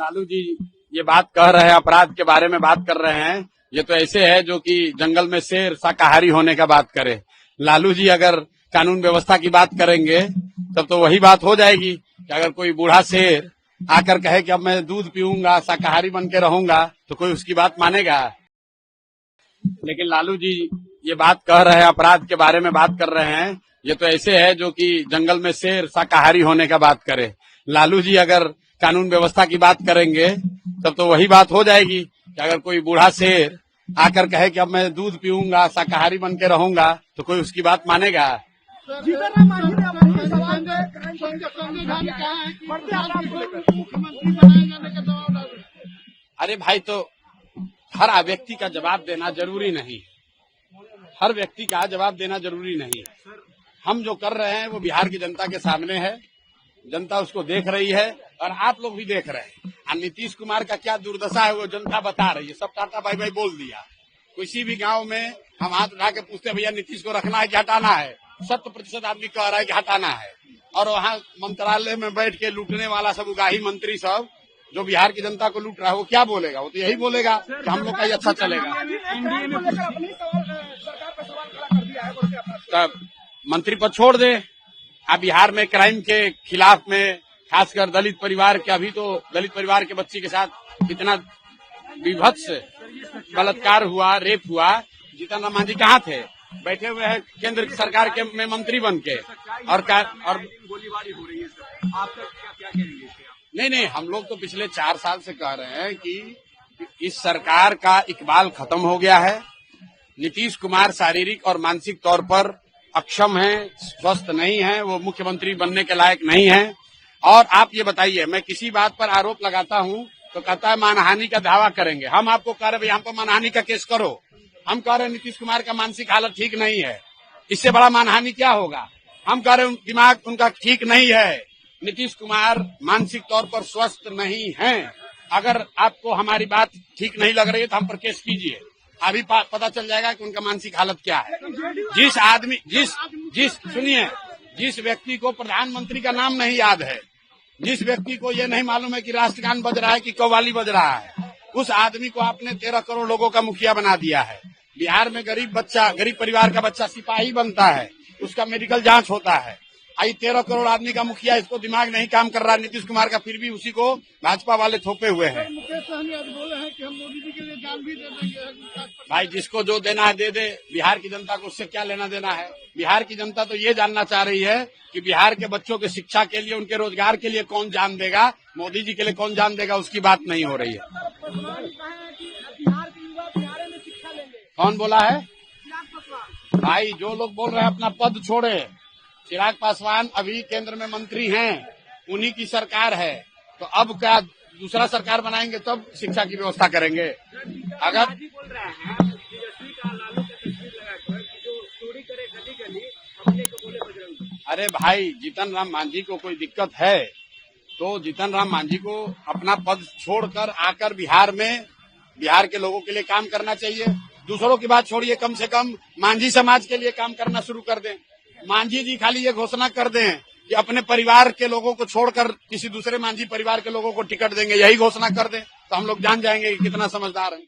लालू जी ये बात कह रहे हैं, अपराध के बारे में बात कर रहे हैं। ये तो ऐसे है जो कि जंगल में शेर शाकाहारी होने का बात करे। लालू जी अगर कानून व्यवस्था की बात करेंगे तब तो वही बात हो जाएगी कि अगर कोई बूढ़ा शेर आकर कहे कि अब मैं दूध पीऊंगा, शाकाहारी बन के रहूंगा, तो कोई उसकी बात मानेगा। लेकिन लालू जी ये बात कह रहे हैं, अपराध के बारे में बात कर रहे हैं। ये तो ऐसे है जो कि जंगल में शेर शाकाहारी होने का बात करे। लालू जी अगर कानून व्यवस्था की बात करेंगे तब तो वही बात हो जाएगी कि अगर कोई बूढ़ा शेर आकर कहे कि अब मैं दूध पीऊंगा, शाकाहारी बन के रहूंगा, तो कोई उसकी बात मानेगा। अरे भाई, तो हर व्यक्ति का जवाब देना जरूरी नहीं, हर व्यक्ति का जवाब देना जरूरी नहीं। हम जो कर रहे हैं वो बिहार की जनता के सामने है, जनता उसको देख रही है और आप लोग भी देख रहे हैं। और नीतीश कुमार का क्या दुर्दशा है वो जनता बता रही है। सब टाटा बाई बाई बोल दिया। किसी भी गांव में हम हाथ उठा के पूछते भैया नीतीश को रखना है कि हटाना है, 100% आदमी कह रहा है कि हटाना है। और वहाँ मंत्रालय में बैठ के लूटने वाला सब उगाही मंत्री सब जो बिहार की जनता को लूट रहा है वो क्या बोलेगा? वो तो यही बोलेगा कि हम लोग का ही अच्छा चलेगा। तब मंत्री पद छोड़ दे। अब बिहार में क्राइम के खिलाफ में खासकर दलित परिवार के, अभी तो दलित परिवार के बच्ची के साथ कितना विभत्स बलात्कार हुआ, रेप हुआ। जीतन राम मांझी कहाँ थे? बैठे हुए हैं केंद्र सरकार के में मंत्री बन के। और गोलीबारी हो रही है सर, आप क्या कहेंगे? नहीं, हम लोग तो पिछले 4 साल से कह रहे हैं कि इस सरकार का इकबाल खत्म हो गया है। नीतीश कुमार शारीरिक और मानसिक तौर पर अक्षम है, स्वस्थ नहीं है, वो मुख्यमंत्री बनने के लायक नहीं है। और आप ये बताइए, मैं किसी बात पर आरोप लगाता हूँ तो कहता है मानहानि का दावा करेंगे। हम आपको कह रहे भाई हम पर मानहानि का केस करो। हम कह रहे नीतीश कुमार का मानसिक हालत ठीक नहीं है, इससे बड़ा मानहानि क्या होगा? हम कह रहे दिमाग उनका ठीक नहीं है। नीतीश कुमार मानसिक तौर पर स्वस्थ नहीं हैं। अगर आपको हमारी बात ठीक नहीं लग रही है तो हम पर केस कीजिए, अभी पता चल जाएगा कि उनका मानसिक हालत क्या है। सुनिए, जिस व्यक्ति को प्रधानमंत्री का नाम नहीं याद है, जिस व्यक्ति को ये नहीं मालूम है कि राष्ट्रगान बज रहा है कि कव्वाली बज रहा है, उस आदमी को आपने 13 करोड़ लोगों का मुखिया बना दिया है। बिहार में गरीब परिवार का बच्चा सिपाही बनता है, उसका मेडिकल जांच होता है। आई 13 करोड़ आदमी का मुखिया, इसको दिमाग नहीं काम कर रहा है नीतीश कुमार का, फिर भी उसी को भाजपा वाले थोपे हुए हैं। मुकेश सहनी आज बोले हैं कि हम मोदी जी के लिए जान भी दे देंगे। भाई, जिसको जो देना है दे दे। बिहार की जनता को उससे क्या लेना देना है? बिहार की जनता तो ये जानना चाह रही है कि बिहार के बच्चों के शिक्षा के लिए, उनके रोजगार के लिए कौन जान देगा, मोदी जी के लिए कौन जान देगा, उसकी बात नहीं हो रही है। कौन बोला है? भाई, जो लोग बोल रहे हैं अपना पद छोड़े। चिराग पासवान अभी केंद्र में मंत्री हैं, उन्हीं की सरकार है, तो अब क्या दूसरा सरकार बनाएंगे तब शिक्षा की व्यवस्था करेंगे? अगर अरे भाई, जीतन राम मांझी को कोई दिक्कत है तो जीतन राम मांझी को अपना पद छोड़कर आकर बिहार के लोगों के लिए काम करना चाहिए। दूसरों की बात छोड़िए, कम से कम मांझी समाज के लिए काम करना शुरू कर दें। मांझी जी खाली ये घोषणा कर दें कि अपने परिवार के लोगों को छोड़कर किसी दूसरे मांझी परिवार के लोगों को टिकट देंगे, यही घोषणा कर दें तो हम लोग जान जाएंगे कि कितना समझदार है।